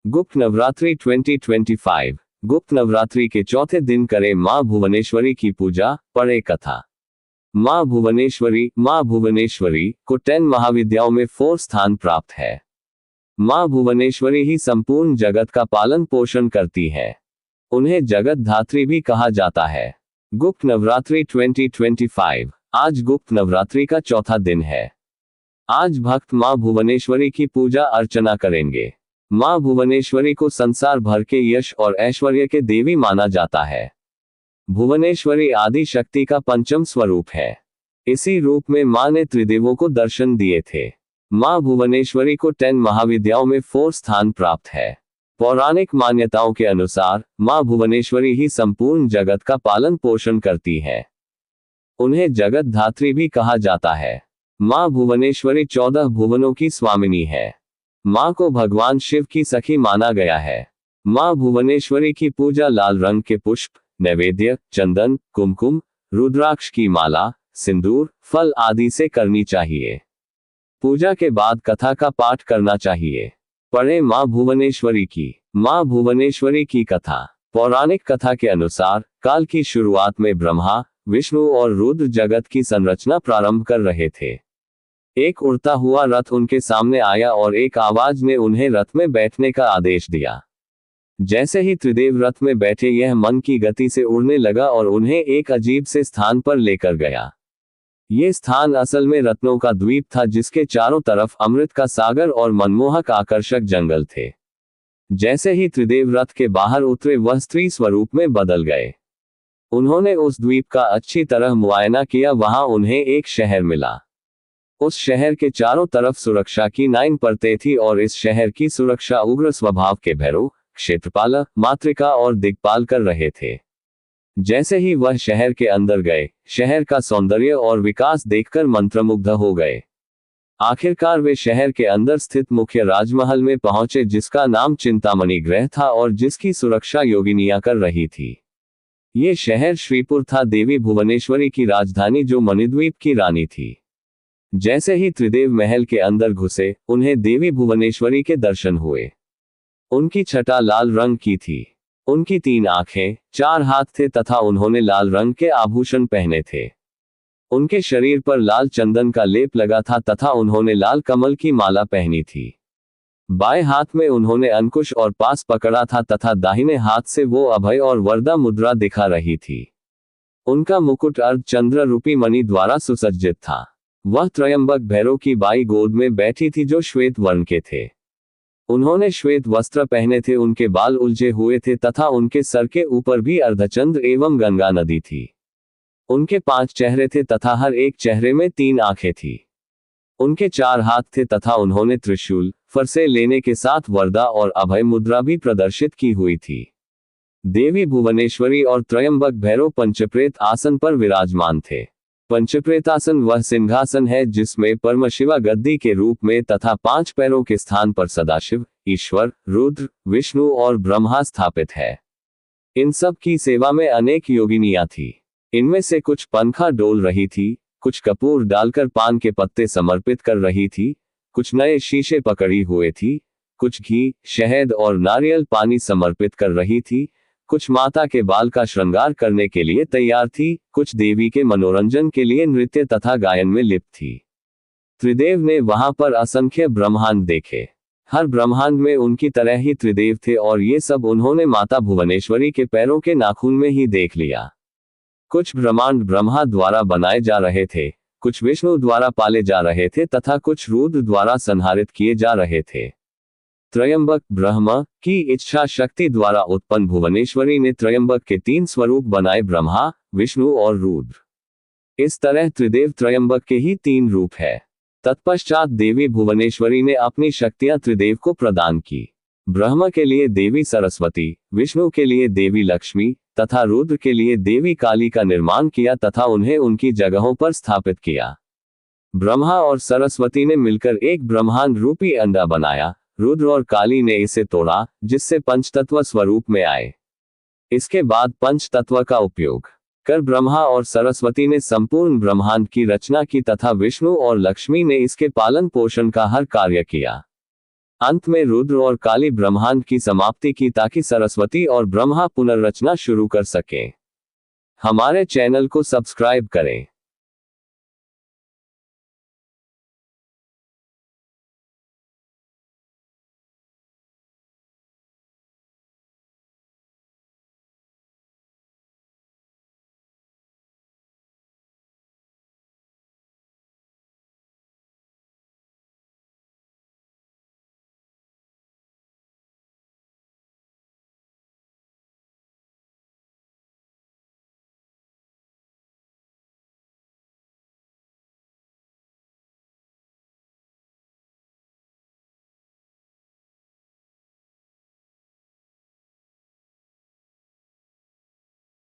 गुप्त नवरात्रि 2025। गुप्त नवरात्रि के चौथे दिन करें मां भुवनेश्वरी की पूजा, पढ़े कथा। मां भुवनेश्वरी को 10 महाविद्याओं में 4 स्थान प्राप्त है। मां भुवनेश्वरी ही संपूर्ण जगत का पालन पोषण करती है। उन्हें जगत धात्री भी कहा जाता है। गुप्त नवरात्रि 2025। आज गुप्त नवरात्रि का चौथा दिन है। आज भक्त मां भुवनेश्वरी की पूजा अर्चना करेंगे। मां भुवनेश्वरी को संसार भर के यश और ऐश्वर्य के देवी माना जाता है। भुवनेश्वरी आदि शक्ति का पंचम स्वरूप है। इसी रूप में मां ने त्रिदेवों को दर्शन दिए थे। मां भुवनेश्वरी को 10 महाविद्याओं में 4 स्थान प्राप्त है। पौराणिक मान्यताओं के अनुसार मां भुवनेश्वरी ही संपूर्ण जगत का पालन पोषण करती है। उन्हें जगत धात्री भी कहा जाता है। मां भुवनेश्वरी 14 भुवनों की स्वामिनी है। मां को भगवान शिव की सखी माना गया है। मां भुवनेश्वरी की पूजा लाल रंग के पुष्प, नैवेद्य, चंदन, कुमकुम, रुद्राक्ष की माला, सिंदूर, फल आदि से करनी चाहिए। पूजा के बाद कथा का पाठ करना चाहिए। पढ़े मां भुवनेश्वरी की। मां भुवनेश्वरी की कथा। पौराणिक कथा के अनुसार काल की शुरुआत में ब्रह्मा, विष्णु और रुद्र जगत की संरचना प्रारंभ कर रहे थे। एक उड़ता हुआ रथ उनके सामने आया और एक आवाज ने उन्हें रथ में बैठने का आदेश दिया। जैसे ही त्रिदेव रथ में बैठे यह मन की गति से उड़ने लगा और उन्हें एक अजीब से स्थान पर लेकर गया। ये स्थान असल में रत्नों का द्वीप था, जिसके चारों तरफ अमृत का सागर और मनमोहक आकर्षक जंगल थे। जैसे ही त्रिदेव रथ के बाहर उतरे वह स्त्री स्वरूप में बदल गए। उन्होंने उस द्वीप का अच्छी तरह मुआयना किया। वहां उन्हें एक शहर मिला। उस शहर के चारों तरफ सुरक्षा की 9 परतें थी और इस शहर की सुरक्षा उग्र स्वभाव के भैरव, क्षेत्रपाल, मातृका और दिक्पाल कर रहे थे। जैसे ही वह शहर के अंदर गए, शहर का सौंदर्य और विकास देखकर मंत्रमुग्ध हो गए। आखिरकार वे शहर के अंदर स्थित मुख्य राजमहल में पहुंचे, जिसका नाम चिंतामणि गृह था और जिसकी सुरक्षा योगिनियां कर रही थी। ये शहर श्रीपुर था, देवी भुवनेश्वरी की राजधानी, जो मणिद्वीप की रानी थी। जैसे ही त्रिदेव महल के अंदर घुसे, उन्हें देवी भुवनेश्वरी के दर्शन हुए। उनकी छटा लाल रंग की थी। उनकी 3 आंखें, 4 हाथ थे तथा उन्होंने लाल रंग के आभूषण पहने थे। उनके शरीर पर लाल चंदन का लेप लगा था तथा उन्होंने लाल कमल की माला पहनी थी। बाएं हाथ में उन्होंने अंकुश और पास पकड़ा था तथा दाहिने हाथ से वो अभय और वरदा मुद्रा दिखा रही थी। उनका मुकुट अर्ध चंद्र रूपी मणि द्वारा सुसज्जित था। वह त्रयंबक भैरव की बाई गोद में बैठी थी, जो श्वेत वर्ण के थे। उन्होंने श्वेत वस्त्र पहने थे, उनके बाल उलझे हुए थे तथा उनके सर के ऊपर भी अर्धचंद्र एवं गंगा नदी थी। उनके 5 चेहरे थे तथा हर एक चेहरे में 3 आंखें थी। उनके 4 हाथ थे तथा उन्होंने त्रिशूल, फरसे लेने के साथ वरदा और अभय मुद्रा भी प्रदर्शित की हुई थी। देवी भुवनेश्वरी और त्रयंबक भैरव पंचप्रेत आसन पर विराजमान थे। पंचप्रेतासन वह सिंहासन है जिसमें परमशिवा गद्दी के रूप में तथा 5 पैरों के स्थान पर सदाशिव, ईश्वर, रुद्र, विष्णु और ब्रह्मा स्थापित है। इन सब की सेवा में अनेक योगिनियां थी। इनमें से कुछ पंखा डोल रही थी, कुछ कपूर डालकर पान के पत्ते समर्पित कर रही थी, कुछ नए शीशे पकड़ी हुए थी, कुछ घी, शहद और नारियल पानी समर्पित कर रही थी, कुछ माता के बाल का श्रृंगार करने के लिए तैयार थी, कुछ देवी के मनोरंजन के लिए नृत्य तथा गायन में लिप्त थी। त्रिदेव ने वहां पर असंख्य ब्रह्मांड देखे। हर ब्रह्मांड में उनकी तरह ही त्रिदेव थे और ये सब उन्होंने माता भुवनेश्वरी के पैरों के नाखून में ही देख लिया। कुछ ब्रह्मांड ब्रह्मा द्वारा बनाए जा रहे थे, कुछ विष्णु द्वारा पाले जा रहे थे तथा कुछ रुद्र द्वारा संहारित किए जा रहे थे। त्रयंबक ब्रह्मा की इच्छा शक्ति द्वारा उत्पन्न भुवनेश्वरी ने त्रयंबक के 3 स्वरूप बनाए, ब्रह्मा, विष्णु और रुद्र। इस तरह त्रिदेव त्रयंबक के ही 3 रूप है। तत्पश्चात देवी भुवनेश्वरी ने अपनी शक्तियां त्रिदेव को प्रदान की। ब्रह्मा के लिए देवी सरस्वती, विष्णु के लिए देवी लक्ष्मी तथा रुद्र के लिए देवी काली का निर्माण किया तथा उन्हें उनकी जगहों पर स्थापित किया। ब्रह्मा और सरस्वती ने मिलकर एक ब्रह्मांड रूपी अंडा बनाया। रुद्र और काली ने इसे तोड़ा, जिससे पंचतत्व स्वरूप में आए। इसके बाद पंचतत्व का उपयोग कर ब्रह्मा और सरस्वती ने संपूर्ण ब्रह्मांड की रचना की तथा विष्णु और लक्ष्मी ने इसके पालन पोषण का हर कार्य किया। अंत में रुद्र और काली ब्रह्मांड की समाप्ति की ताकि सरस्वती और ब्रह्मा पुनर्रचना शुरू कर सकें। हमारे चैनल को सब्सक्राइब करें।